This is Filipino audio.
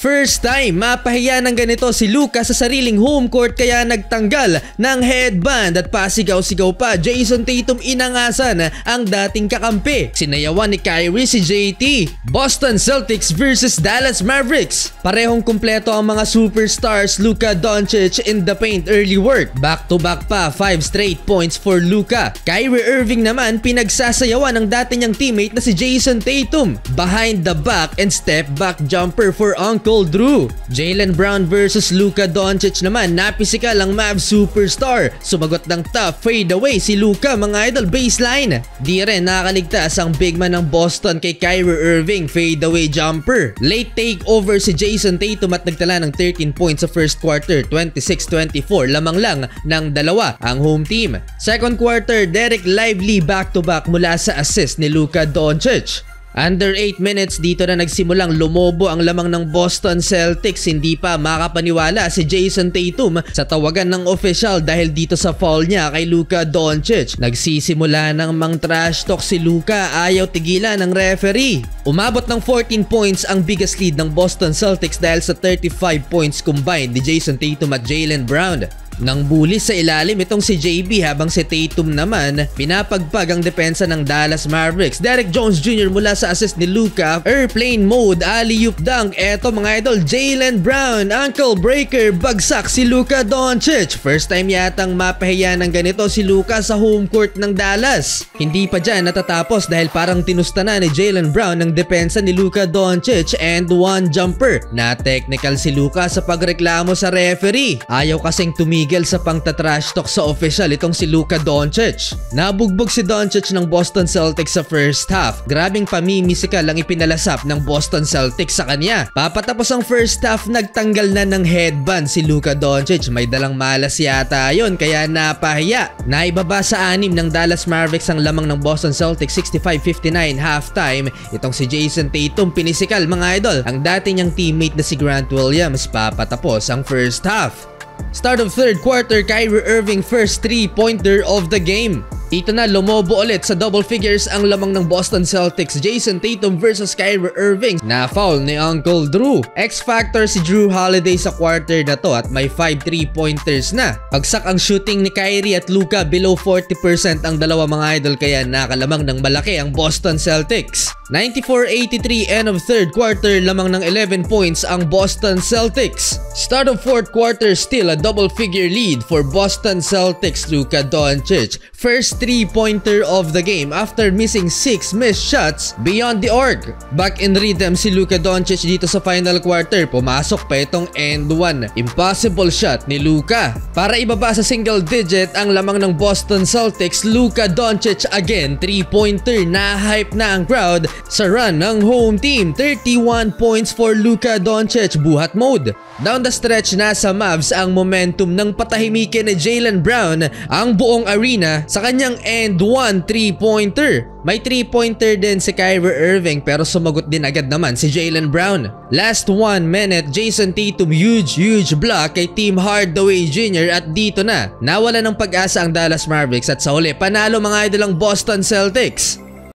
First time mapahiya ng ganito si Luka sa sariling home court kaya nagtanggal ng headband at pasigaw-sigaw pa. Jason Tatum inangasan ang dating kakampi. Sinayawan ni Kyrie si JT. Boston Celtics versus Dallas Mavericks. Parehong kumpleto ang mga superstars. Luka Doncic in the paint, early work. Back-to-back pa, 5 straight points for Luka. Kyrie Irving naman pinagsasayawan ng dati niyang teammate na si Jason Tatum. Behind the back and step back jumper for Uncle Drew. Jaylen Brown versus Luka Doncic naman, napisikal ang Mavs superstar. Sumagot ng tough fadeaway si Luka, mga idol, baseline. Di rin nakakaligtas ang big man ng Boston kay Kyrie Irving, fadeaway jumper. Late takeover si Jason Tatum at nagtala ng 13 points sa first quarter, 26-24, lamang lang ng dalawa ang home team. Second quarter, Derek Lively back-to-back mula sa assist ni Luka Doncic. Under 8 minutes dito na nagsimulang lumobo ang lamang ng Boston Celtics. Hindi pa makapaniwala si Jason Tatum sa tawagan ng official dahil dito sa foul niya kay Luka Doncic. Nagsisimula ng mang trash talk si Luka, ayaw tigilan ng referee. Umabot ng 14 points ang biggest lead ng Boston Celtics dahil sa 35 points combined ni Jason Tatum at Jaylen Brown. Nang bulis sa ilalim itong si JB habang si Tatum naman pinapagpag ang depensa ng Dallas Mavericks. Derek Jones Jr. mula sa assist ni Luka, airplane mode, alley-oop dunk. Eto mga idol, Jaylen Brown, ankle breaker, bagsak si Luka Doncic. First time yatang mapahiya ng ganito si Luka sa home court ng Dallas. Hindi pa dyan natatapos dahil parang tinusta na ni Jaylen Brown ng depensa ni Luka Doncic and one jumper. Na technical si Luka sa pagreklamo sa referee. Ayaw kasing tumigil sa pangtatrash talk sa official itong si Luka Doncic. Nabugbog si Doncic ng Boston Celtics sa first half. Grabing pamimisikal ang ipinalasap ng Boston Celtics sa kanya. Papatapos ang first half, nagtanggal na ng headband si Luka Doncic. May dalang malas yata yon kaya napahiya. Naibaba sa 6 ng Dallas Mavericks ang lamang ng Boston Celtics, 65-59 halftime. Itong si Jason Tatum pinisikal mga idol ang dati niyang teammate na si Grant Williams. Papatapos ang first half. Start of third quarter, Kyrie Irving first 3-pointer of the game. Ito na, lumobo ulit sa double figures ang lamang ng Boston Celtics. Jason Tatum versus Kyrie Irving. Na-foul ni Uncle Drew. X-factor si Drew Holiday sa quarter na to at may 5 3-pointers na. Pagsak ang shooting ni Kyrie at Luka, below 40% ang dalawa mga idol kaya nakalamang ng malaki ang Boston Celtics. 94-83 end of third quarter, lamang ng 11 points ang Boston Celtics. Start of fourth quarter, still a double figure lead for Boston Celtics. Luka Doncic, first 3-pointer of the game after missing 6 missed shots beyond the arc. Back in rhythm si Luka Doncic dito sa final quarter. Pumasok pa itong end 1. Impossible shot ni Luka para ibaba sa single digit ang lamang ng Boston Celtics. Luka Doncic again, 3-pointer. Na-hype na ang crowd sa run ng home team. 31 points for Luka Doncic, buhat mode. Down the stretch, nasa Mavs ang momentum ng patahimikin ni Jaylen Brown ang buong arena sa kanyang end 1 3-pointer. May 3-pointer din si Kyrie Irving pero sumagot din agad naman si Jaylen Brown. Last 1 minute, Jason Tatum, huge block kay Tim Hardaway Jr. at dito na nawala ng pag-asa ang Dallas Mavericks at sa huli panalo mga idol ang Boston Celtics.